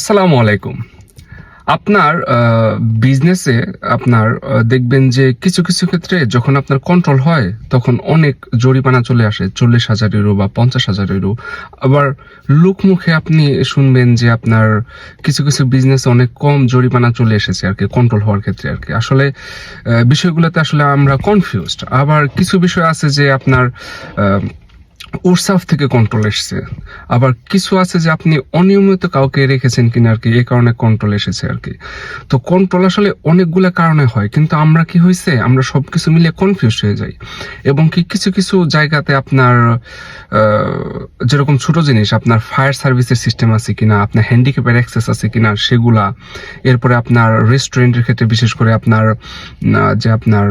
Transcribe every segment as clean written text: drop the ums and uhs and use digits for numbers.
আসসালামু আলাইকুম। আপনার বিজনেসে আপনার দেখবেন যে কিছু, কিছু ক্ষেত্রে যখন আপনার কন্ট্রোল হয়, তখন অনেক জরিমানা চলে আসে। ৪০,০০০ ইউরো বা ৫০,০০০ ইউরো। আবার লোকমুখে আপনি শুনবেন যে আপনার কিছু, কিছু বিজনেসে অনেক কম জরিমানা চলে এসেছে আরকি কন্ট্রোল হওয়ার ক্ষেত্রে আরকি। আসলে বিষয়গুলোতে আসলে আমরা কনফিউজড। আবার কিছু বিষয় আছে যে আপনার আ ওরসাফ থেকে কন্ট্রোল এসছে। আবার কিছু আছে যে আপনি অনিয়মিত কাউকে রেখেছেন কিনা আরকি, এই কারণে কন্ট্রোল এসেছে আরকি। তো কন্ট্রোল আসলে অনেকগুলা কারণে হয়। কিন্তু আমরা কি হইছে, আমরা সবকিছু মিলিয়ে কনফিউজড হয়ে যাই। এবং কি কিছু, কিছু জায়গাতে আপনার আ যেরকম ছোট জিনিস আপনার ফায়ার সার্ভিসের সিস্টেম আছে কিনা, আপনার হ্যান্ডিক্যাপের অ্যাক্সেস আছে কিনা সেগুলা। এরপরে আপনার রেস্টুরেন্টের ক্ষেত্রে বিশেষ করে আপনার যে আপনার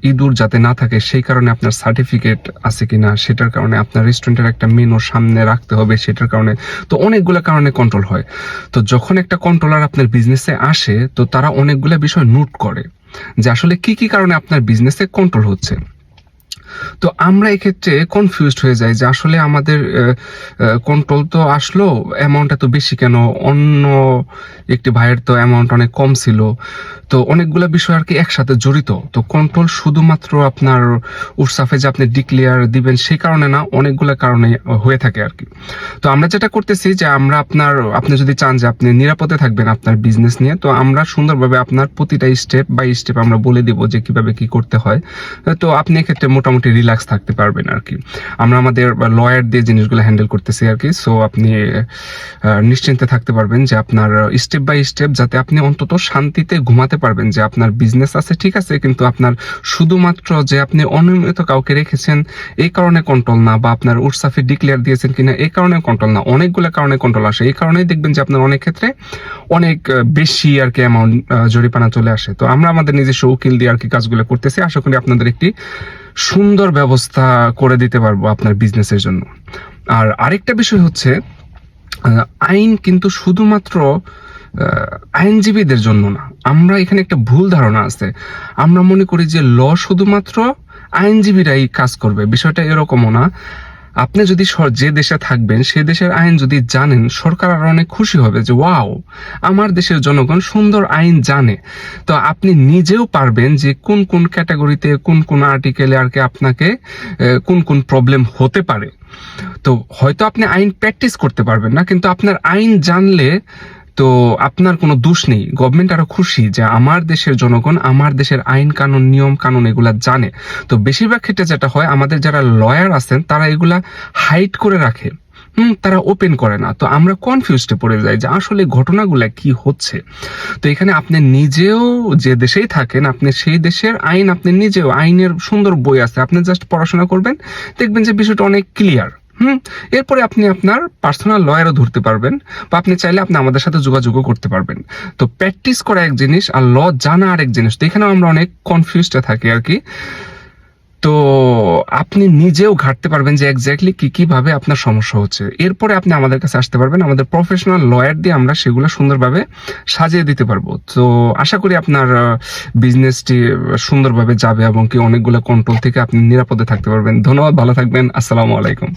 ইঁদুর যাতে না থাকে সেই কারণে আপনার সার্টিফিকেট আছে কিনা, সেটার কারণে আপনার রেস্টুরেন্টের একটা মেনু সামনে রাখতে হবে সেটার কারণে। তো অনেকগুলা কারণে কন্ট্রোল হয়। তো যখন একটা কন্ট্রোলার আপনার বিজনেসে আসে, তো তারা অনেকগুলা বিষয় নোট করে যে আসলে কি, কি কারণে আপনার বিজনেসে কন্ট্রোল হচ্ছে। তো আমরা এক্ষেত্রে কনফিউজড হয়ে যাই যে আসলে আমাদের কন্ট্রোল তো আসলো, অ্যামাউন্ট এত বেশি কেন? অন্য একটি ভাইয়ের তো অ্যামাউন্ট অনেক কম ছিল। তো অনেকগুলা বিষয় আরকি একসাথে জড়িত। তো কন্ট্রোল শুধুমাত্র আপনার উরসাফে যে আপনি ডিক্লেয়ার দিবেন সেই কারণে না, অনেকগুলা কারণে হয়ে থাকে আরকি। তো আমরা যেটা করতেছি যে আপনি যদি চান যে আপনি নিরাপদে থাকবেন আপনার বিজনেস নিয়ে, তো আমরা সুন্দরভাবে আপনার প্রতিটা স্টেপ বাই স্টেপ আমরা বলে দিব যে কিভাবে কি করতে হয়। তো আপনি এক্ষেত্রে মোটামুটি রিল্যাক্স থাকতে পারবেন আরকি। আমরা আমাদের লয়ার দিয়ে জিনিসগুলো হ্যান্ডেল করতেছি আরকি। সো আপনি নিশ্চিন্তে থাকতে পারবেন যে আপনার স্টেপ বাই স্টেপ যাতে আপনি অন্তত শান্তিতে ঘুমাতে পারবেন যে আপনার বিজনেস আছে ঠিক আছে, কিন্তু আপনার শুধুমাত্র যে আপনি অনিয়মিত কাউকে রেখেছেন এই কারণে কন্ট্রোল না, বা আপনার উরসাফে ডিক্লেয়ার দিয়েছেন কিনা এই কারণে কন্ট্রোল না। অনেকগুলো কারণে কন্ট্রোল আসে। এই কারণেই দেখবেন যে আপনার অনেক ক্ষেত্রে অনেক বেশি আরকি অ্যামাউন্ট জরিমানা চলে আসে। তো আমরা আমাদের নিজস্ব উকিল দিয়ে আরকি কাজগুলো করতেছি। আশা করি আপনাদের একটি সুন্দর ব্যবস্থা করে দিতে পারবো আপনার বিজনেসের জন্য। আর আরেকটা বিষয় হচ্ছে, আইন কিন্তু শুধুমাত্র আইনজীবীদের জন্য না। আমরা এখানে একটা ভুল ধারণা আছে। আমরা মনে করি যে শুধুমাত্র আইনজীবীরাই কাজ করবে। বিষয়টা এরকমও না। আপনি যদি যে দেশে থাকবেন সে দেশের আইন যদি জানেন, সরকার আরো অনেক খুশি হবে যে ওয়াও, আমার দেশের জনগণ সুন্দর আইন জানে। তো আপনি নিজেও পারবেন যে কোন কোন ক্যাটাগরিতে কোন কোন আর্টিকেলে আর কি আপনাকে কোন কোন প্রবলেম হতে পারে। তো হয়তো আপনি আইন প্র্যাকটিস করতে পারবেন না, কিন্তু আপনার আইন জানলে তো আপনার কোনো দোষ নেই। গভর্নমেন্ট আরো খুশি যে আমার দেশের জনগণ আমার দেশের আইন কানুন নিয়ম কানুন এগুলা জানে। তো বেশিরভাগ ক্ষেত্রে যেটা হয়, আমাদের যারা লয়ার আছেন তারা এগুলা হাইড করে রাখে। তারা ওপেন করে না। তো আমরা কনফিউজডে পড়ে যাই যে আসলে ঘটনাগুলা কি হচ্ছে। তো এখানে আপনি নিজেও যে দেশেই থাকেন, আপনি সেই দেশের আইন, আপনি নিজেও আইনের সুন্দর বই আছে, আপনি জাস্ট পড়াশোনা করবেন, দেখবেন যে বিষয়টা অনেক ক্লিয়ার। এরপরে আপনি আপনার পার্সোনাল লয়ারও ধরতে পারবেন, বা আপনি চাইলে আপনি আমাদের সাথে যোগাযোগও করতে পারবেন। তো প্র্যাকটিস করা এক জিনিস আর জানা আরেক জিনিস। তো এখানেও আমরা অনেক কনফিউজডে থাকি আর কি। তো আপনি নিজেও ঘাটতে পারবেন যে এক্স্যাক্টলি কি কিভাবে আপনার সমস্যা হচ্ছে। এরপরে আপনি আমাদের কাছে আসতে পারবেন, আমাদের প্রফেশনাল লয়ার দিয়ে আমরা সেগুলো সুন্দরভাবে সাজিয়ে দিতে পারবো। তো আশা করি আপনার বিজনেসটি সুন্দরভাবে যাবে এবং কি অনেকগুলো কন্ট্রোল থেকে আপনি নিরাপদে থাকতে পারবেন। ধন্যবাদ, ভালো থাকবেন। আসসালামু আলাইকুম।